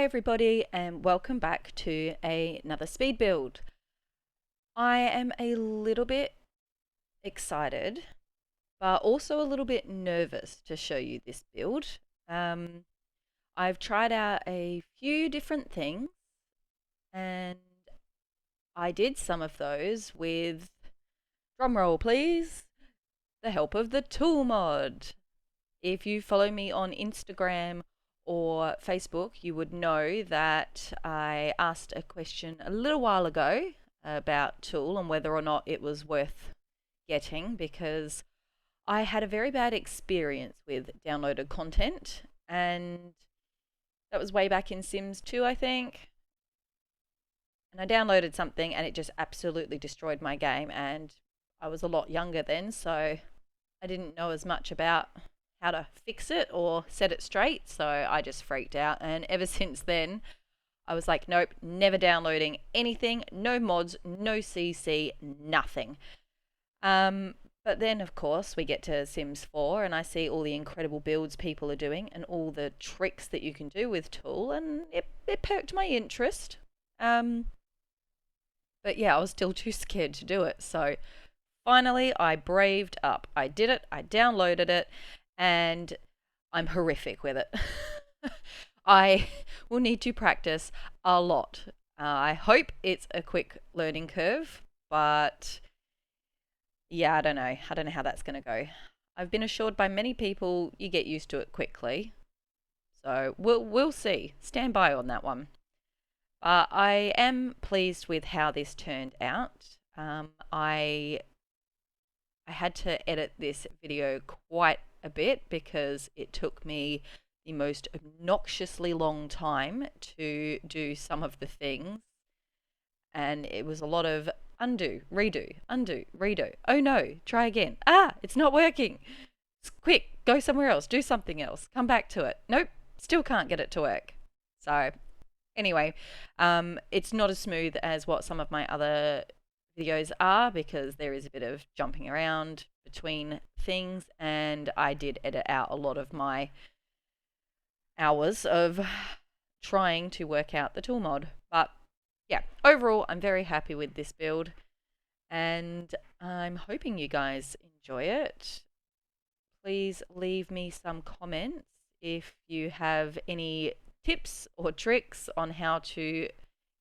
Hi everybody and welcome back to another speed build. I am a little bit excited but also a little bit nervous to show you this build. I've tried out a few different things and I did some of those with, drumroll please, the help of the T.O.O.L mod. If you follow me on Instagram or Facebook, you would know that I asked a question a little while ago about T.O.O.L and whether or not it was worth getting, because I had a very bad experience with downloaded content, and that was way back in Sims 2, I think. And I downloaded something and it just absolutely destroyed my game, and I was a lot younger then, so I didn't know as much about how to fix it or set it straight, so I just freaked out. And ever since then, I was like, nope, never downloading anything, no mods, no CC, nothing. But then, of course, we get to Sims 4 and I see all the incredible builds people are doing and all the tricks that you can do with T.O.O.L, and it perked my interest. But yeah, I was still too scared to do it, so finally I braved up. I did it, I downloaded it, and I'm horrific with it. I will need to practice a lot. I hope it's a quick learning curve, but yeah, I don't know. I don't know how that's going to go. I've been assured by many people you get used to it quickly. So we'll see. Stand by on that one. I am pleased with how this turned out. I had to edit this video quite a bit because it took me the most obnoxiously long time to do some of the things, and it was a lot of undo, redo. Oh no, try again. It's not working. Quick, go somewhere else, do something else, come back to it. Nope, still can't get it to work. So anyway, it's not as smooth as what some of my other videos are, because there is a bit of jumping around between things, and I did edit out a lot of my hours of trying to work out the T.O.O.L mod. But yeah, overall I'm very happy with this build and I'm hoping you guys enjoy it. Please leave me some comments if you have any tips or tricks on how to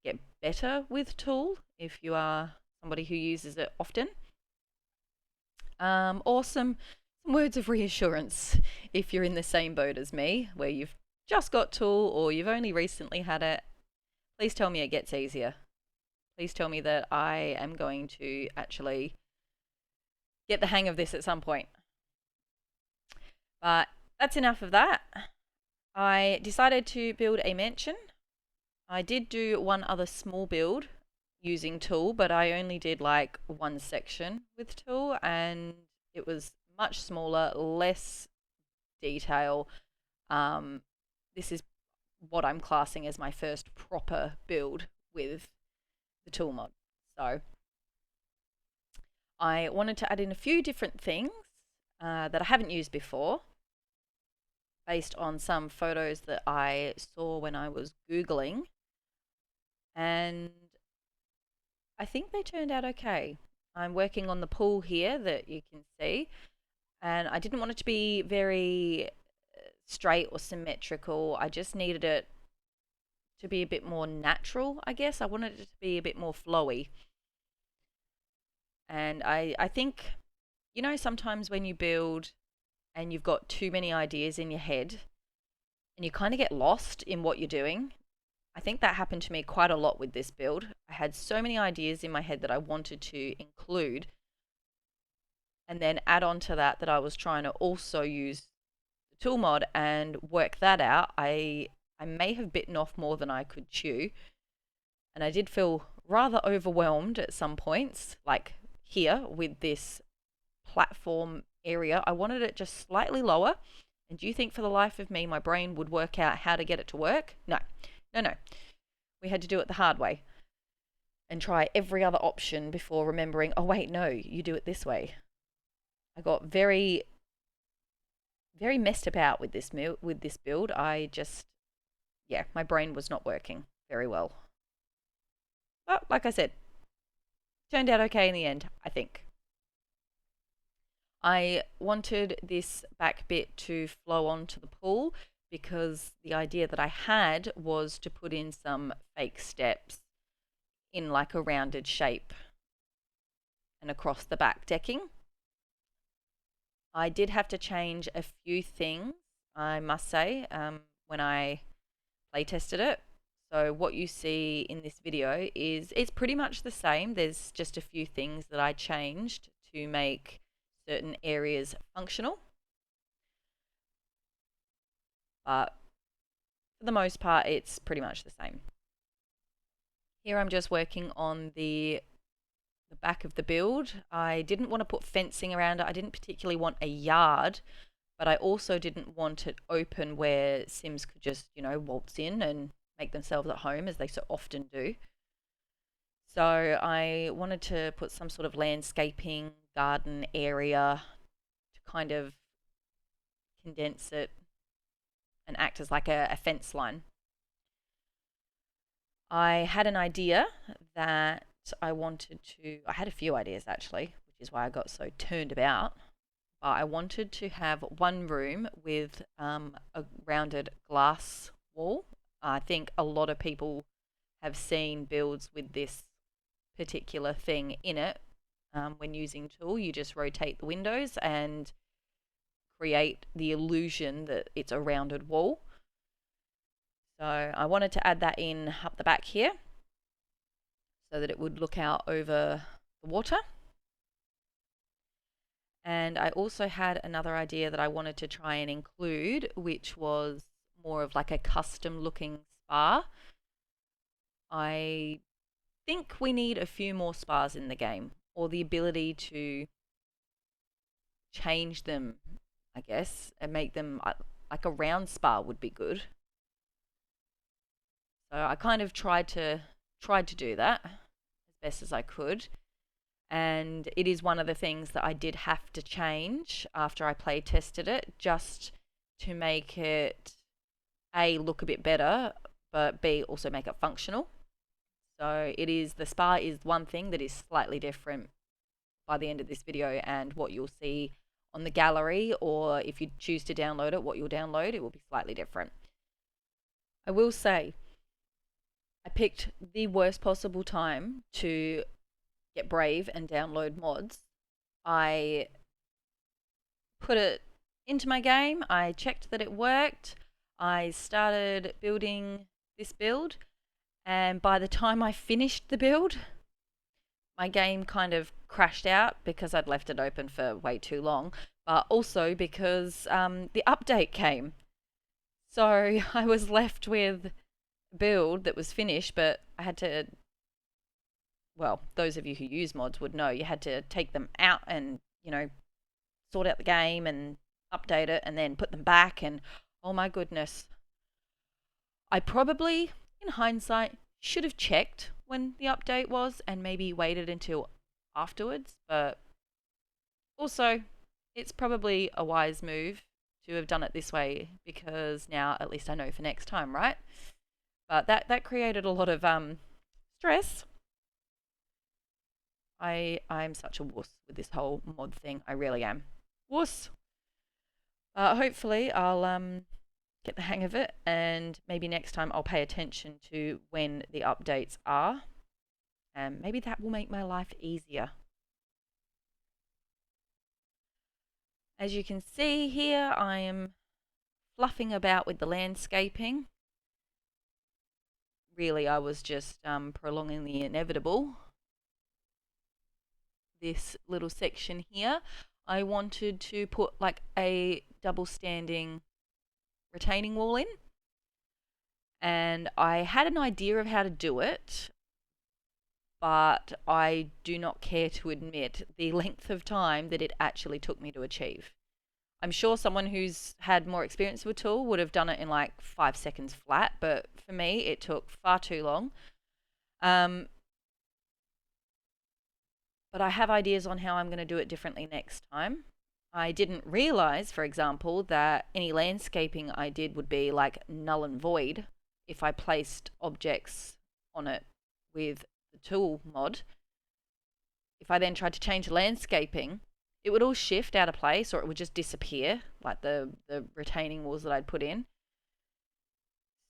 get better with T.O.O.L if you are somebody who uses it often. Or some words of reassurance if you're in the same boat as me, where you've just got T.O.O.L or you've only recently had it. Please tell me it gets easier. Please tell me that I am going to actually get the hang of this at some point. But that's enough of that. I decided to build a mansion. I did do one other small build using T.O.O.L, but I only did like one section with T.O.O.L and it was much smaller, less detail. This is what I'm classing as my first proper build with the T.O.O.L mod. So I wanted to add in a few different things that I haven't used before, based on some photos that I saw when I was Googling, and I think they turned out okay. I'm working on the pool here that you can see, and I didn't want it to be very straight or symmetrical. I just needed it to be a bit more natural, I guess. I wanted it to be a bit more flowy. And I think, you know, sometimes when you build and you've got too many ideas in your head and you kind of get lost in what you're doing. I think that happened to me quite a lot with this build. I had so many ideas in my head that I wanted to include, and then add on to that I was trying to also use the T.O.O.L mod and work that out. I may have bitten off more than I could chew, and I did feel rather overwhelmed at some points, like here with this platform area. I wanted it just slightly lower, and do you think for the life of me my brain would work out how to get it to work? No. We had to do it the hard way and try every other option before remembering, oh wait, no, you do it this way. I got very messed about with this build. I just yeah, my brain was not working very well. But like I said, turned out okay in the end, I think. I wanted this back bit to flow onto the pool because the idea that I had was to put in some fake steps in like a rounded shape and across the back decking. I did have to change a few things, I must say, when I play tested it. So what you see in this video is it's pretty much the same. There's just a few things that I changed to make certain areas functional. But for the most part, it's pretty much the same. Here I'm just working on the back of the build. I didn't want to put fencing around it. I didn't particularly want a yard, but I also didn't want it open where Sims could just, waltz in and make themselves at home as they so often do. So I wanted to put some sort of landscaping garden area to kind of condense it and act as like a fence line. I had an idea that I had a few ideas actually, which is why I got so turned about. I wanted to have one room with a rounded glass wall. I think a lot of people have seen builds with this particular thing in it. When using T.O.O.L, you just rotate the windows and create the illusion that it's a rounded wall. So I wanted to add that in up the back here so that it would look out over the water. And I also had another idea that I wanted to try and include, which was more of like a custom looking spa. I think we need a few more spas in the game, or the ability to change them, I guess, and make them like a round spa would be good. So I kind of tried to do that as best as I could. And it is one of the things that I did have to change after I play tested it, just to make it A, look a bit better, but B, also make it functional. So the spa is one thing that is slightly different by the end of this video, and what you'll see on the gallery, or if you choose to download it, what you'll download, it will be slightly different. I will say, I picked the worst possible time to get brave and download mods. I put it into my game, I checked that it worked, I started building this build, and by the time I finished the build, my game kind of crashed out because I'd left it open for way too long, but also because the update came. So I was left with a build that was finished, but I had to, well, those of you who use mods would know, you had to take them out and, sort out the game and update it and then put them back, and oh my goodness. I probably, in hindsight, should have checked when the update was and maybe waited until afterwards, but also it's probably a wise move to have done it this way, because now at least I know for next time, right? But that created a lot of stress. I'm such a wuss with this whole mod thing. I really am. Wuss. Hopefully I'll get the hang of it, and maybe next time I'll pay attention to when the updates are, and maybe that will make my life easier. As you can see here, I am fluffing about with the landscaping. Really, I was just prolonging the inevitable. This little section here, I wanted to put like a double standing retaining wall in, and I had an idea of how to do it, but I do not care to admit the length of time that it actually took me to achieve. I'm sure someone who's had more experience with T.O.O.L would have done it in like 5 seconds flat, but for me it took far too long. But I have ideas on how I'm going to do it differently next time. I didn't realize, for example, that any landscaping I did would be like null and void if I placed objects on it with the tool mod, if I then tried to change landscaping, it would all shift out of place or it would just disappear, like the retaining walls that I'd put in.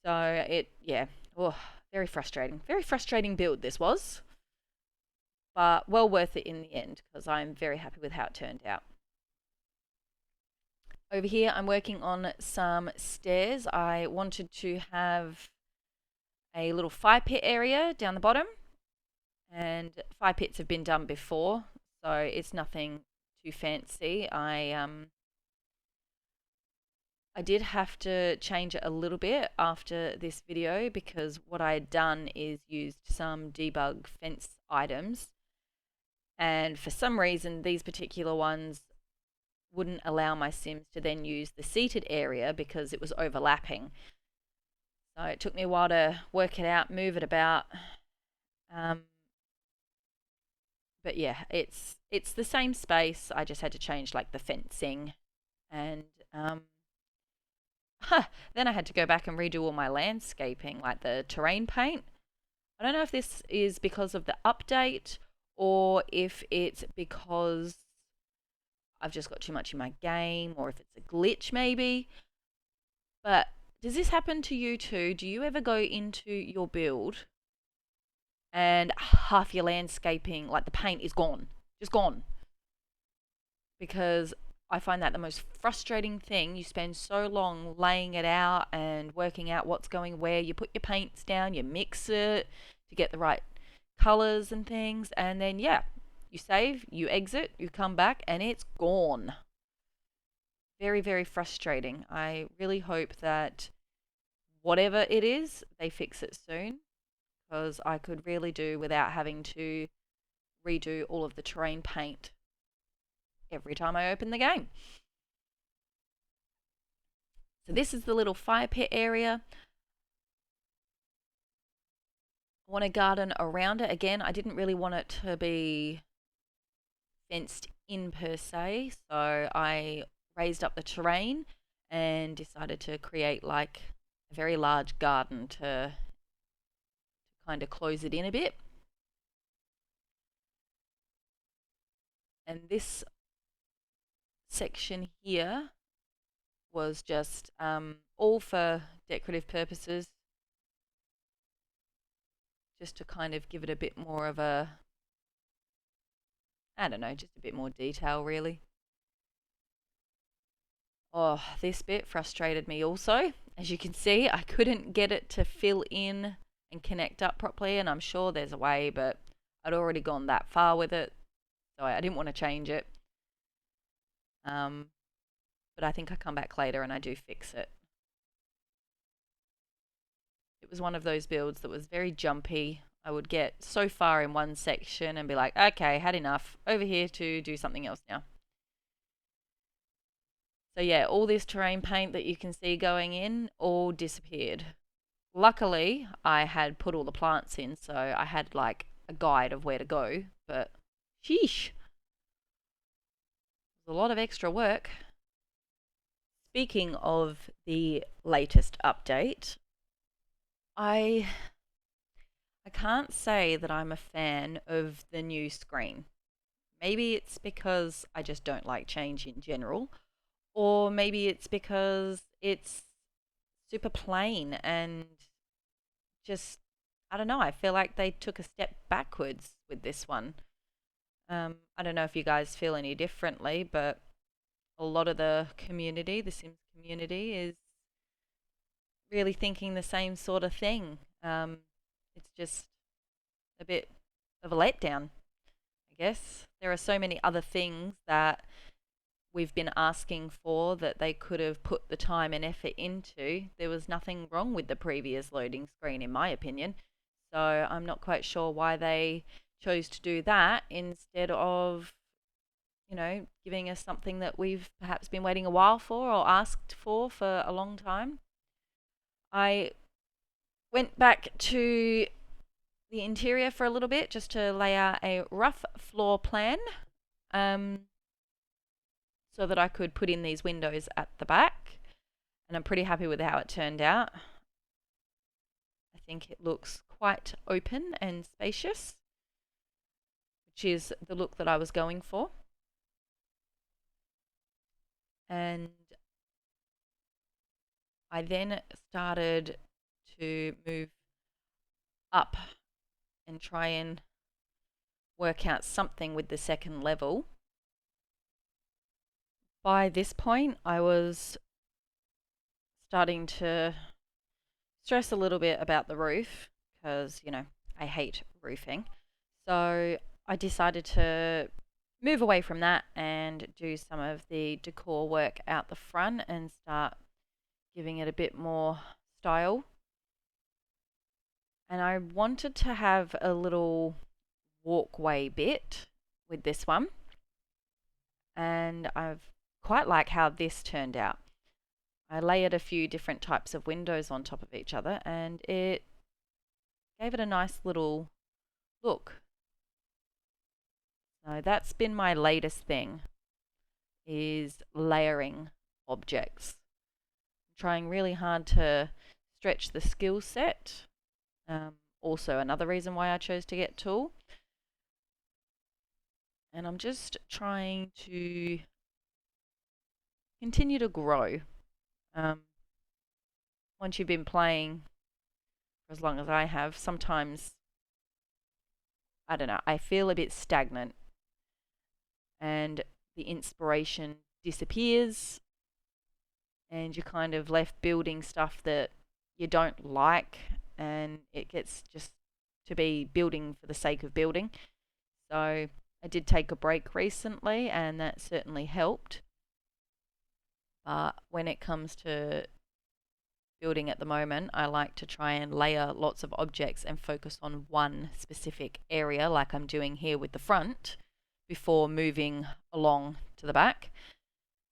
So yeah, oh, very frustrating. Very frustrating build this was, but well worth it in the end because I'm very happy with how it turned out. Over here, I'm working on some stairs. I wanted to have a little fire pit area down the bottom, and fire pits have been done before, so it's nothing too fancy. I did have to change it a little bit after this video because what I had done is used some debug fence items, and for some reason these particular ones wouldn't allow my Sims to then use the seated area because it was overlapping. So it took me a while to work it out, move it about. But yeah, it's the same space. I just had to change like the fencing, and then I had to go back and redo all my landscaping, like the terrain paint. I don't know if this is because of the update or if it's because I've just got too much in my game or if it's a glitch maybe. But does this happen to you too? Do you ever go into your build and half your landscaping, like the paint is gone, just gone? Because I find that the most frustrating thing. You spend so long laying it out and working out what's going where. You put your paints down, you mix it to get the right colors and things, and then yeah, you save, you exit, you come back, and it's gone. Very, very frustrating. I really hope that whatever it is, they fix it soon, because I could really do without having to redo all of the terrain paint every time I open the game. So this is the little fire pit area. I want a garden around it. Again, I didn't really want it to be fenced in per se, so I raised up the terrain and decided to create like a very large garden to kind of close it in a bit. And this section here was just all for decorative purposes, just to kind of give it a bit more of a, I don't know, just a bit more detail really. Oh, this bit frustrated me also. As you can see, I couldn't get it to fill in and connect up properly, and I'm sure there's a way, but I'd already gone that far with it, so I didn't want to change it. But I think I come back later and I do fix it. It was one of those builds that was very jumpy. I would get so far in one section and be like, okay, had enough. Over here to do something else now. So yeah, all this terrain paint that you can see going in all disappeared. Luckily, I had put all the plants in, so I had like a guide of where to go, but sheesh. There's a lot of extra work. Speaking of the latest update, I can't say that I'm a fan of the new screen. Maybe it's because I just don't like change in general, or maybe it's because it's super plain and just, I don't know, I feel like they took a step backwards with this one. I don't know if you guys feel any differently, but a lot of the community, the Sims community, is really thinking the same sort of thing. It's just a bit of a letdown, I guess. There are so many other things that we've been asking for that they could have put the time and effort into. There was nothing wrong with the previous loading screen, in my opinion. So I'm not quite sure why they chose to do that instead of, you know, giving us something that we've perhaps been waiting a while for or asked for a long time. I went back to the interior for a little bit just to lay out a rough floor plan so that I could put in these windows at the back, and I'm pretty happy with how it turned out. I think it looks quite open and spacious, which is the look that I was going for. And I then started to move up and try and work out something with the second level. By this point, I was starting to stress a little bit about the roof because, I hate roofing. So I decided to move away from that and do some of the decor work out the front and start giving it a bit more style. And I wanted to have a little walkway bit with this one. And I've quite like how this turned out. I layered a few different types of windows on top of each other and it gave it a nice little look. So that's been my latest thing, is layering objects. I'm trying really hard to stretch the skill set. Also another reason why I chose to get T.O.O.L. And I'm just trying to continue to grow. Once you've been playing for as long as I have, sometimes, I don't know, I feel a bit stagnant and the inspiration disappears and you're kind of left building stuff that you don't like and it gets just to be building for the sake of building. So I did take a break recently and that certainly helped. But when it comes to building at the moment, I like to try and layer lots of objects and focus on one specific area like I'm doing here with the front before moving along to the back.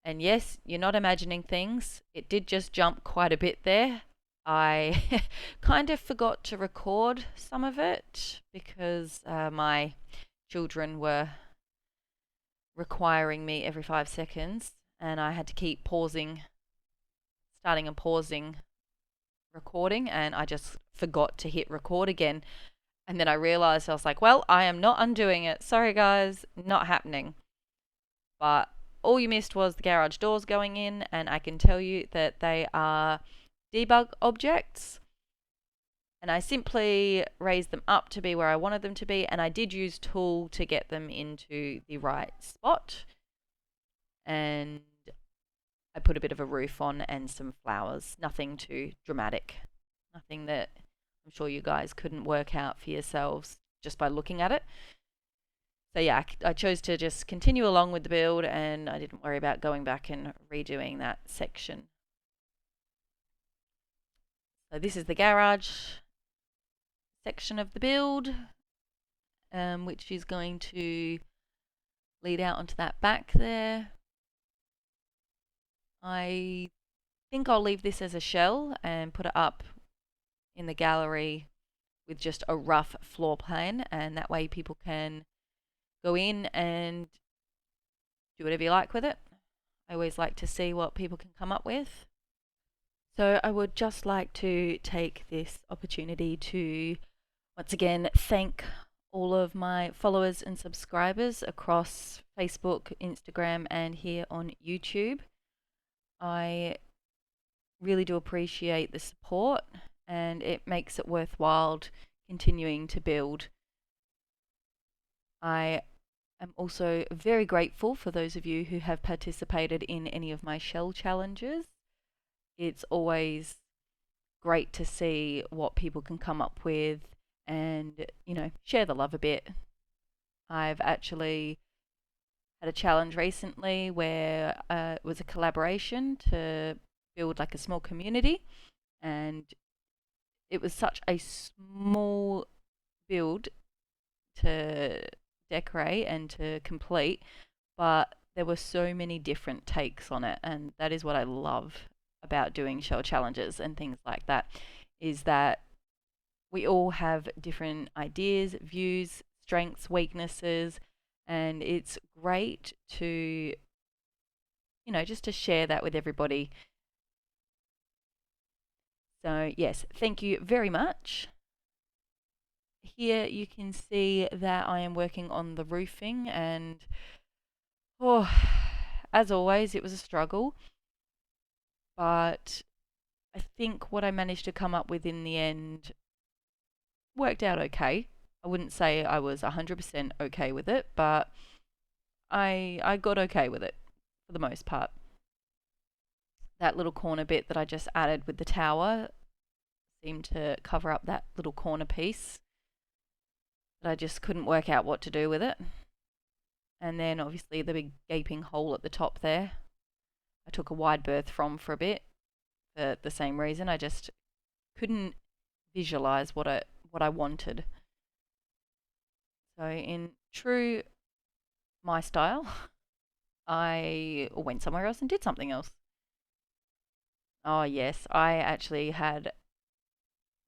And yes, you're not imagining things. It did just jump quite a bit there. I kind of forgot to record some of it because my children were requiring me every 5 seconds and I had to keep starting and pausing recording, and I just forgot to hit record again. And then I realized, I was like, well, I am not undoing it. Sorry, guys, not happening. But all you missed was the garage doors going in, and I can tell you that they are debug objects. And I simply raised them up to be where I wanted them to be, and I did use T.O.O.L to get them into the right spot. And I put a bit of a roof on and some flowers. Nothing too dramatic. Nothing that I'm sure you guys couldn't work out for yourselves just by looking at it. So yeah, I chose to just continue along with the build and I didn't worry about going back and redoing that section. So this is the garage section of the build, which is going to lead out onto that back there. I think I'll leave this as a shell and put it up in the gallery with just a rough floor plan, and that way people can go in and do whatever you like with it. I always like to see what people can come up with. So I would just like to take this opportunity to once again thank all of my followers and subscribers across Facebook, Instagram, and here on YouTube. I really do appreciate the support and it makes it worthwhile continuing to build. I am also very grateful for those of you who have participated in any of my shell challenges. It's always great to see what people can come up with and, share the love a bit. I've actually had a challenge recently where it was a collaboration to build like a small community, and it was such a small build to decorate and to complete, but there were so many different takes on it, and that is what I love about doing shell challenges and things like that, is that we all have different ideas, views, strengths, weaknesses, and it's great to, just to share that with everybody. So, yes, thank you very much. Here you can see that I am working on the roofing, and oh, as always, it was a struggle, but I think what I managed to come up with in the end worked out okay. I wouldn't say I was 100% okay with it, but I got okay with it for the most part. That little corner bit that I just added with the tower seemed to cover up that little corner piece that I just couldn't work out what to do with it. And then obviously the big gaping hole at the top there, I took a wide berth from for a bit for the same reason. I just couldn't visualize what I wanted. So in true my style, I went somewhere else and did something else. Oh yes, I actually had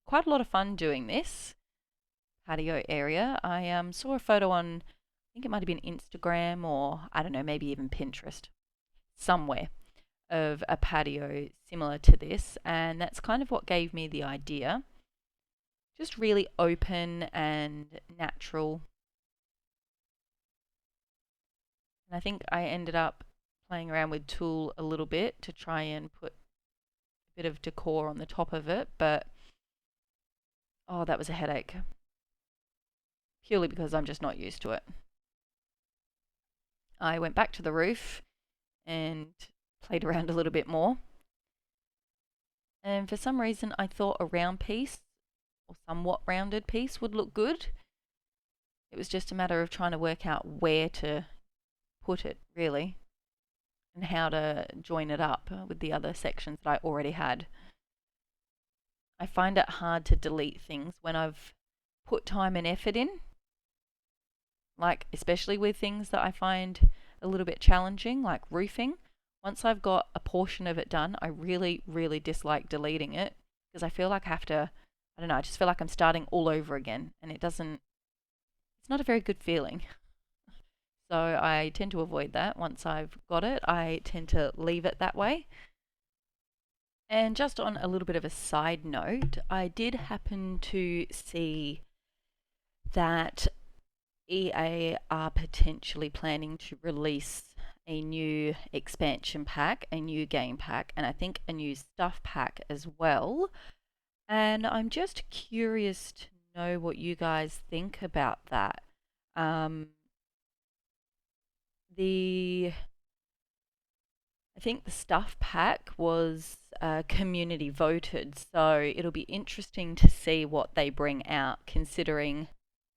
quite a lot of fun doing this patio area. I saw a photo on, I think it might have been Instagram, or I don't know, maybe even Pinterest, somewhere, of a patio similar to this, and that's kind of what gave me the idea. Just really open and natural. And I think I ended up playing around with T.O.O.L a little bit to try and put a bit of decor on the top of it, but oh, that was a headache. Purely because I'm just not used to it. I went back to the roof and played around a little bit more. And for some reason, I thought a round piece, or somewhat rounded piece, would look good. It was just a matter of trying to work out where to put it, really, and how to join it up with the other sections that I already had. I find it hard to delete things when I've put time and effort in, like especially with things that I find a little bit challenging, like roofing. Once I've got a portion of it done, I really, really dislike deleting it because I feel like I have to, I don't know, I just feel like I'm starting all over again, and it's not a very good feeling. So I tend to avoid that. Once I've got it, I tend to leave it that way. And just on a little bit of a side note, I did happen to see that EA are potentially planning to release a new expansion pack, a new game pack, and I think a new stuff pack as well. And I'm just curious to know what you guys think about that. Um, the I think the stuff pack was community voted, so it'll be interesting to see what they bring out, considering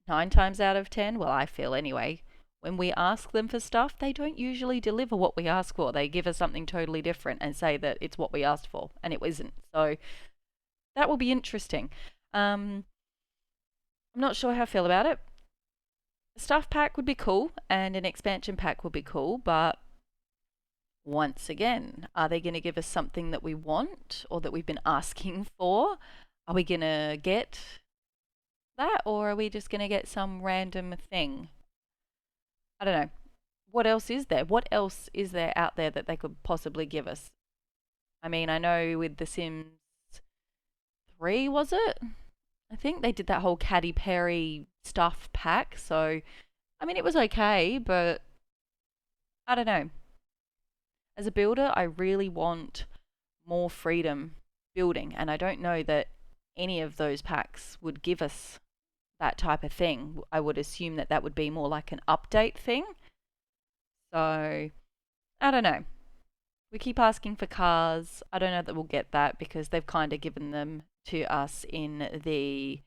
9 times out of 10, well, I feel anyway, when we ask them for stuff, they don't usually deliver what we ask for. They give us something totally different and say that it's what we asked for, and it isn't. So that will be interesting. I'm not sure how I feel about it. A stuff pack would be cool, and an expansion pack would be cool, but once again, are they going to give us something that we want or that we've been asking for? Are we going to get that, or are we just going to get some random thing? I don't know. What else is there? What else is there out there that they could possibly give us? I mean, I know with The Sims 3, was it? I think they did that whole Katy Perry stuff pack. So, I mean, it was okay, but I don't know. As a builder, I really want more freedom building, and I don't know that any of those packs would give us that type of thing. I would assume that that would be more like an update thing. So, I don't know. We keep asking for cars. I don't know that we'll get that because they've kind of given them to us in the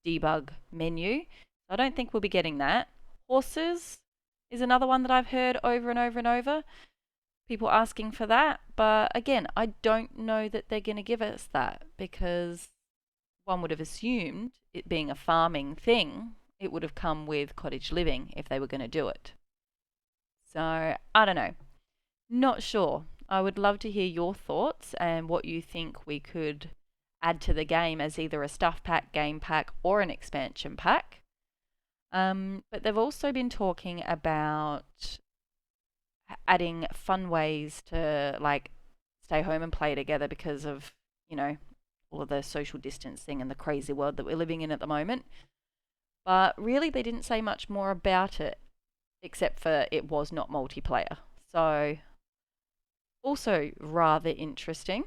debug menu. I don't think we'll be getting that. Horses is another one that I've heard over and over and over. People asking for that. But again, I don't know that they're going to give us that because one would have assumed, it being a farming thing, it would have come with cottage living if they were going to do it. So, I don't know. Not sure. I would love to hear your thoughts and what you think we could add to the game as either a stuff pack, game pack, or an expansion pack. But they've also been talking about adding fun ways to like stay home and play together because of, you know, all of the social distancing and the crazy world that we're living in at the moment. But really, they didn't say much more about it, except for it was not multiplayer. So, also rather interesting.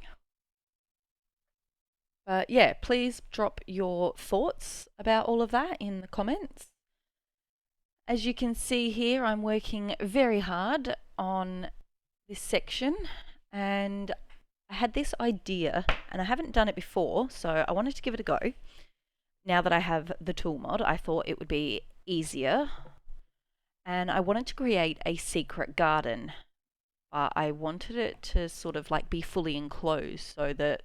But yeah, please drop your thoughts about all of that in the comments. As you can see here, I'm working very hard on this section, and I had this idea, and I haven't done it before, so I wanted to give it a go. Now that I have the tool mod, I thought it would be easier, and I wanted to create a secret garden. I wanted it to sort of like be fully enclosed so that,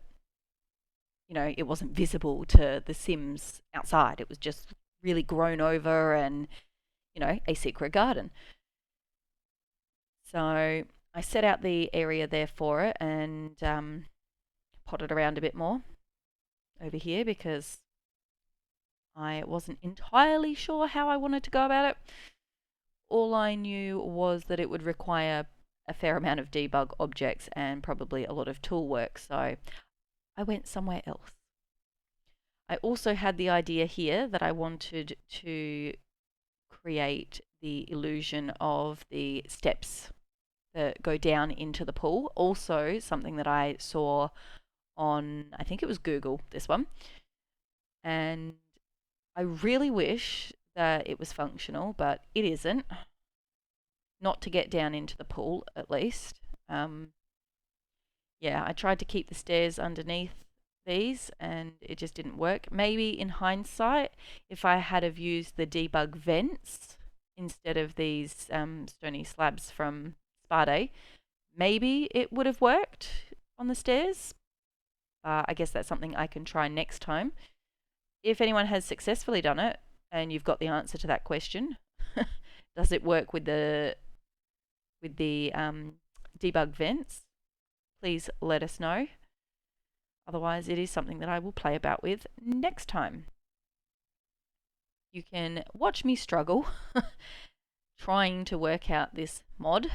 you know, it wasn't visible to the Sims outside. It was just really grown over and, you know, a secret garden. So I set out the area there for it and potted around a bit more over here because I wasn't entirely sure how I wanted to go about it. All I knew was that it would require a fair amount of debug objects and probably a lot of tool work, so I went somewhere else. I also had the idea here that I wanted to create the illusion of the steps that go down into the pool. Also, something that I saw on, I think it was Google, this one. And I really wish that it was functional, but it isn't. Not to get down into the pool, at least. Yeah, I tried to keep the stairs underneath these and it just didn't work. Maybe in hindsight, if I had have used the debug vents instead of these stony slabs from Spa Day, maybe it would have worked on the stairs. I guess that's something I can try next time. If anyone has successfully done it and you've got the answer to that question, does it work with the debug vents? Please let us know. Otherwise, it is something that I will play about with next time. You can watch me struggle trying to work out this mod.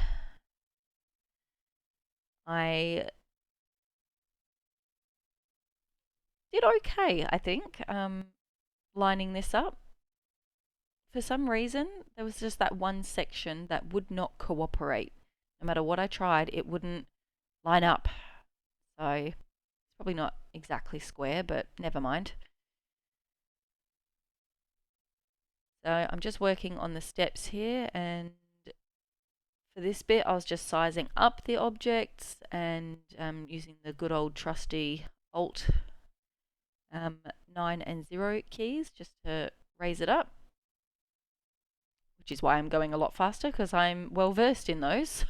I did okay, I think, lining this up. For some reason, there was just that one section that would not cooperate. No matter what I tried, it wouldn't line up. So it's probably not exactly square, but never mind. So I'm just working on the steps here, and for this bit I was just sizing up the objects and using the good old trusty Alt 9 and 0 keys just to raise it up, which is why I'm going a lot faster because I'm well versed in those.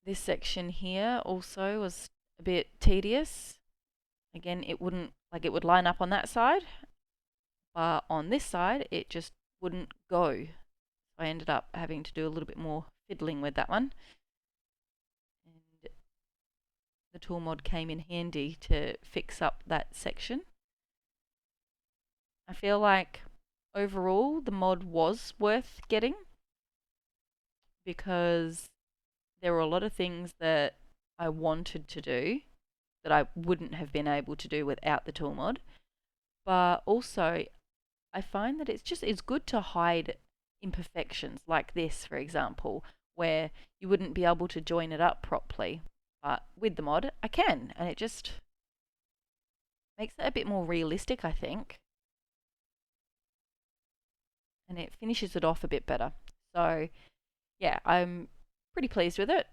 This section here also was a bit tedious. Again, it wouldn't, like, it would line up on that side, but on this side it just wouldn't go. I ended up having to do a little bit more fiddling with that one. And the tool mod came in handy to fix up that section. I feel like overall the mod was worth getting because there were a lot of things that I wanted to do that I wouldn't have been able to do without the tool mod. But also, I find that it's good to hide imperfections like this, for example, where you wouldn't be able to join it up properly. But with the mod, I can, and it just makes it a bit more realistic, I think. And it finishes it off a bit better. So, yeah, I'm pretty pleased with it.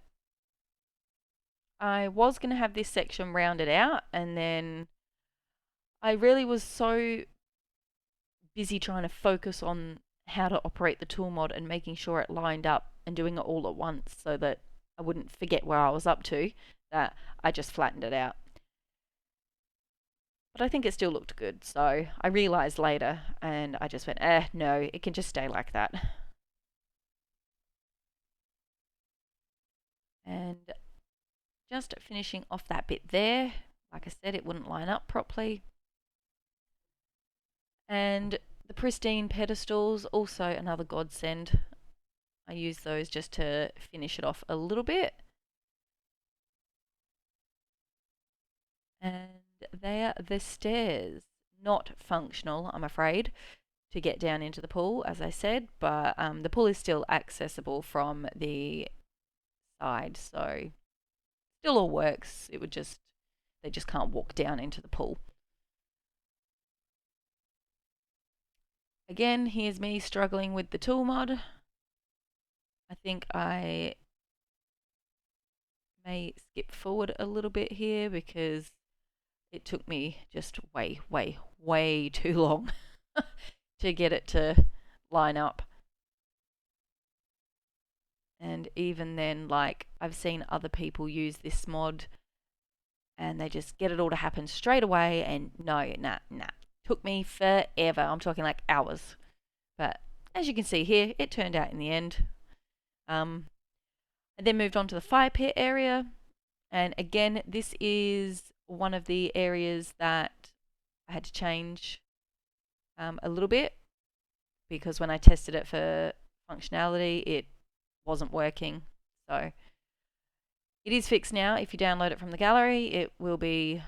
I was going to have this section rounded out, and then I really was so busy trying to focus on how to operate the tool mod and making sure it lined up and doing it all at once so that I wouldn't forget where I was up to, that I just flattened it out. But I think it still looked good, so I realised later and I just went, no, it can just stay like that. And just finishing off that bit there, like I said, it wouldn't line up properly. And the pristine pedestals, also another godsend. I use those just to finish it off a little bit. And there are the stairs. Not functional, I'm afraid, to get down into the pool, as I said, but the pool is still accessible from the side, so still all works. It would just, they just can't walk down into the pool. Again, here's me struggling with the tool mod. I think I may skip forward a little bit here because it took me just way too long to get it to line up. And even then, like, I've seen other people use this mod and they just get it all to happen straight away, and no, nah. Took me forever. I'm talking like hours. But as you can see here, it turned out in the end. I then moved on to the fire pit area. And again, this is one of the areas that I had to change a little bit, because when I tested it for functionality, it wasn't working. So it is fixed now. If you download it from the gallery, it will be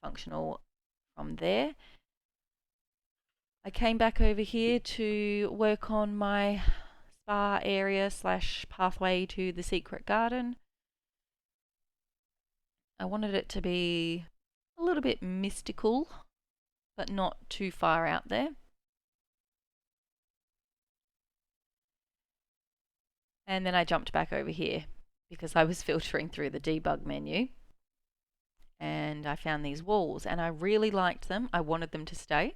functional from there. I came back over here to work on my spa area / pathway to the secret garden. I wanted it to be a little bit mystical, but not too far out there. And then I jumped back over here because I was filtering through the debug menu and I found these walls and I really liked them. I wanted them to stay,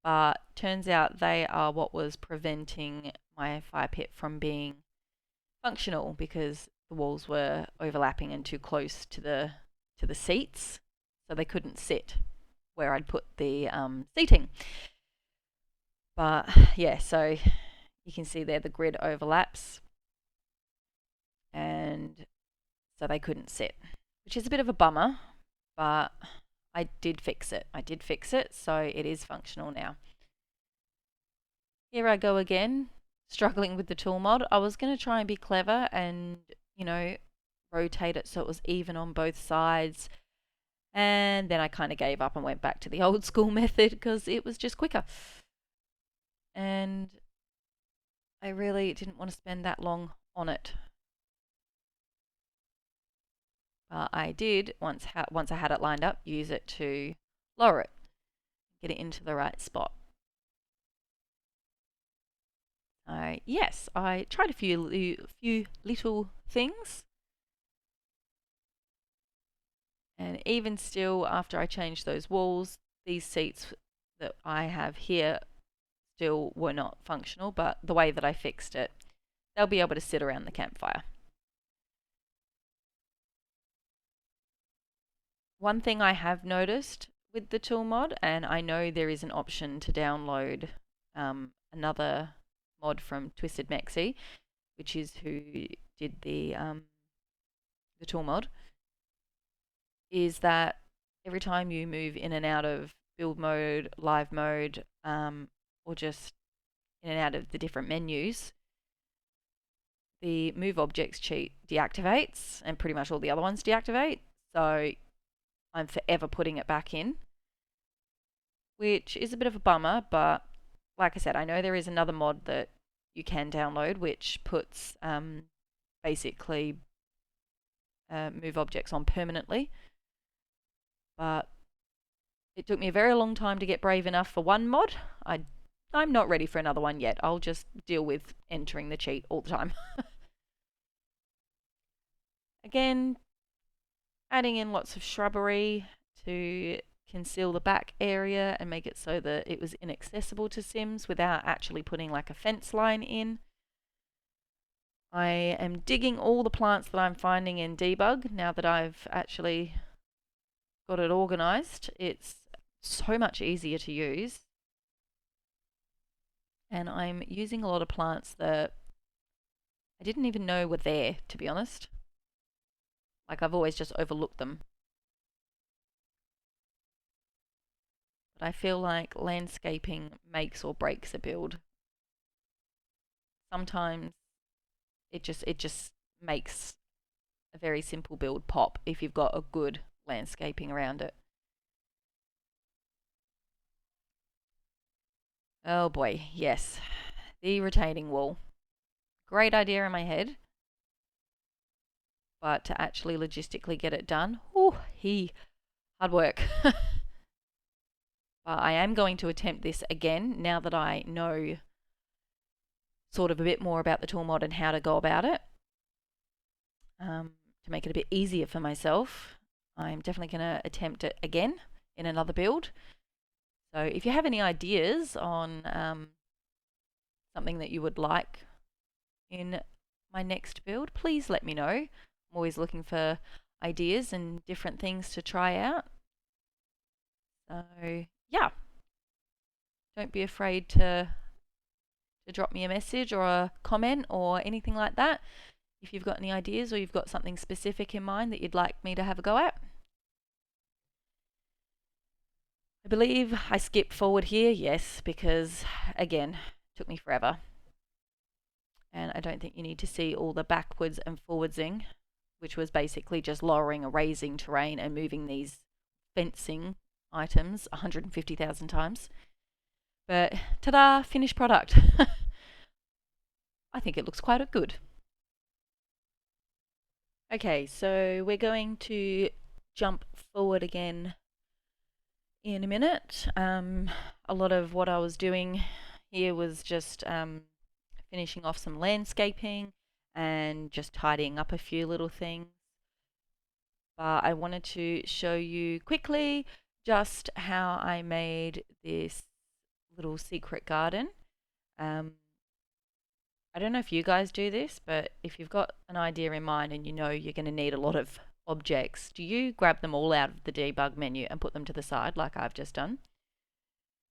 but turns out they are what was preventing my fire pit from being functional, because the walls were overlapping and too close to the seats, so they couldn't sit where I'd put the seating. But yeah, so you can see there the grid overlaps, and so they couldn't sit, which is a bit of a bummer, but I did fix it. So it is functional now. Here I go again, struggling with the tool mod. I was going to try and be clever and, rotate it so it was even on both sides. And then I kind of gave up and went back to the old school method because it was just quicker. And I really didn't want to spend that long on it. But I did, once I had it lined up, use it to lower it, get it into the right spot. Yes, I tried a few little things. And even still, after I changed those walls, these seats that I have here still were not functional, but the way that I fixed it, they'll be able to sit around the campfire. One thing I have noticed with the tool mod, and I know there is an option to download another mod from Twisted Mexi, which is who did the tool mod, is that every time you move in and out of build mode, live mode, or just in and out of the different menus, the move objects cheat deactivates, and pretty much all the other ones deactivate. So I'm forever putting it back in, which is a bit of a bummer, but like I said, I know there is another mod that you can download which puts basically move objects on permanently. But it took me a very long time to get brave enough for one mod. I'm not ready for another one yet. I'll just deal with entering the cheat all the time. Again, adding in lots of shrubbery to conceal the back area and make it so that it was inaccessible to Sims without actually putting like a fence line in. I am digging all the plants that I'm finding in debug now that I've actually got it organized. It's so much easier to use. And I'm using a lot of plants that I didn't even know were there, to be honest. Like, I've always just overlooked them. But I feel like landscaping makes or breaks a build. Sometimes it just makes a very simple build pop if you've got a good landscaping around it. Oh boy, yes. The retaining wall. Great idea in my head, but to actually logistically get it done, hard work. But I am going to attempt this again now that I know sort of a bit more about the tool mod and how to go about it. To make it a bit easier for myself, I'm definitely going to attempt it again in another build. So if you have any ideas on something that you would like in my next build, please let me know. I'm always looking for ideas and different things to try out. So yeah, don't be afraid to drop me a message or a comment or anything like that if you've got any ideas or you've got something specific in mind that you'd like me to have a go at. I believe I skipped forward here, yes, because again, it took me forever. And I don't think you need to see all the backwards and forwardsing, which was basically just lowering or raising terrain and moving these fencing items 150,000 times. But ta-da, finished product. I think it looks quite good. Okay, so we're going to jump forward again in a minute. A lot of what I was doing here was just finishing off some landscaping and just tidying up a few little things. But I wanted to show you quickly just how I made this little secret garden. I don't know if you guys do this, but if you've got an idea in mind and you know you're going to need a lot of objects, do you grab them all out of the debug menu and put them to the side like I've just done?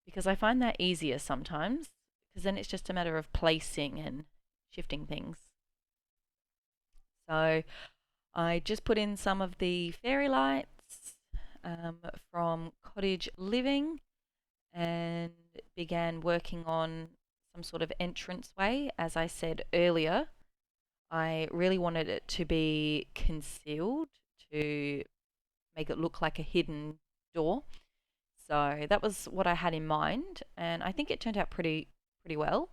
Because I find that easier sometimes, because then it's just a matter of placing and shifting things. So I just put in some of the fairy lights from Cottage Living and began working on some sort of entranceway. As I said earlier, I really wanted it to be concealed to make it look like a hidden door. So that was what I had in mind, and I think it turned out pretty well.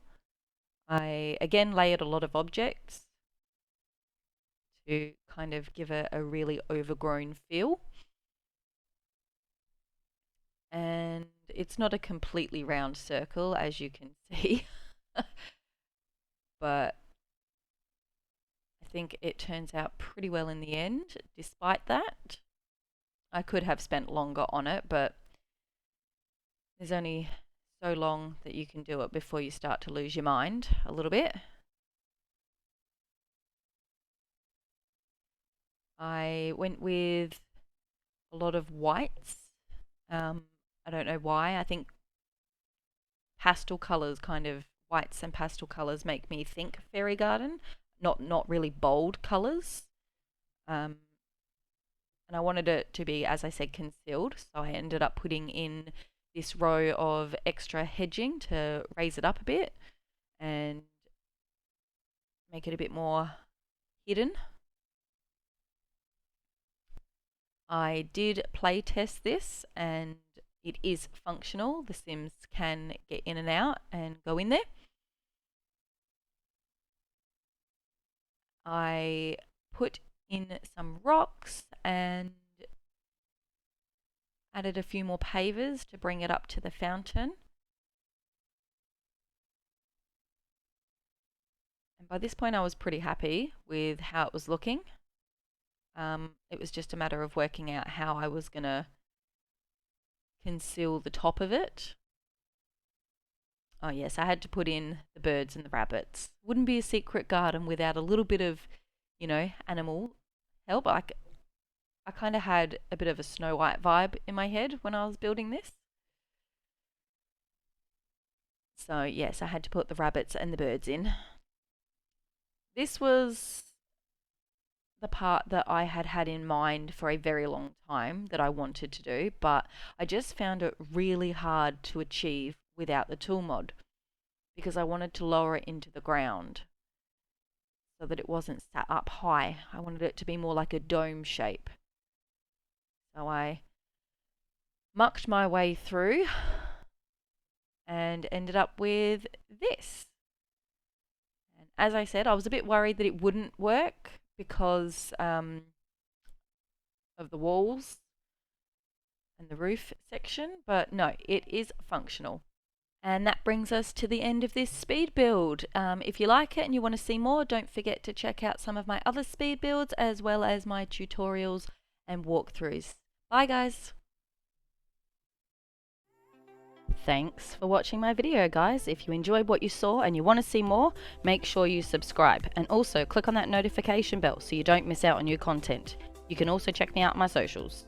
I again layered a lot of objects to kind of give it a really overgrown feel. And it's not a completely round circle, as you can see, but I think it turns out pretty well in the end, despite that. I could have spent longer on it, but there's only so long that you can do it before you start to lose your mind a little bit. I went with a lot of whites. I don't know why. I think pastel colors, kind of whites and pastel colors, make me think fairy garden. Not really bold colors. And I wanted it to be, as I said, concealed. So I ended up putting in this row of extra hedging to raise it up a bit and make it a bit more hidden. I did play test this and it is functional. The Sims can get in and out and go in there. I put in some rocks and added a few more pavers to bring it up to the fountain. And by this point I was pretty happy with how it was looking. It was just a matter of working out how I was going to conceal the top of it. Oh yes, I had to put in the birds and the rabbits. Wouldn't be a secret garden without a little bit of, animal help. I kind of had a bit of a Snow White vibe in my head when I was building this. So yes, I had to put the rabbits and the birds in. This was the part that I had in mind for a very long time that I wanted to do, but I just found it really hard to achieve without the tool mod because I wanted to lower it into the ground so that it wasn't sat up high. I wanted it to be more like a dome shape. So I mucked my way through and ended up with this. And as I said, I was a bit worried that it wouldn't work because of the walls and the roof section, but no, it is functional. And that brings us to the end of this speed build. If you like it and you want to see more, don't forget to check out some of my other speed builds as well as my tutorials and walkthroughs. Bye guys! Thanks for watching my video, guys. If you enjoyed what you saw and you want to see more, make sure you subscribe and also click on that notification bell so you don't miss out on new content. You can also check me out on my socials.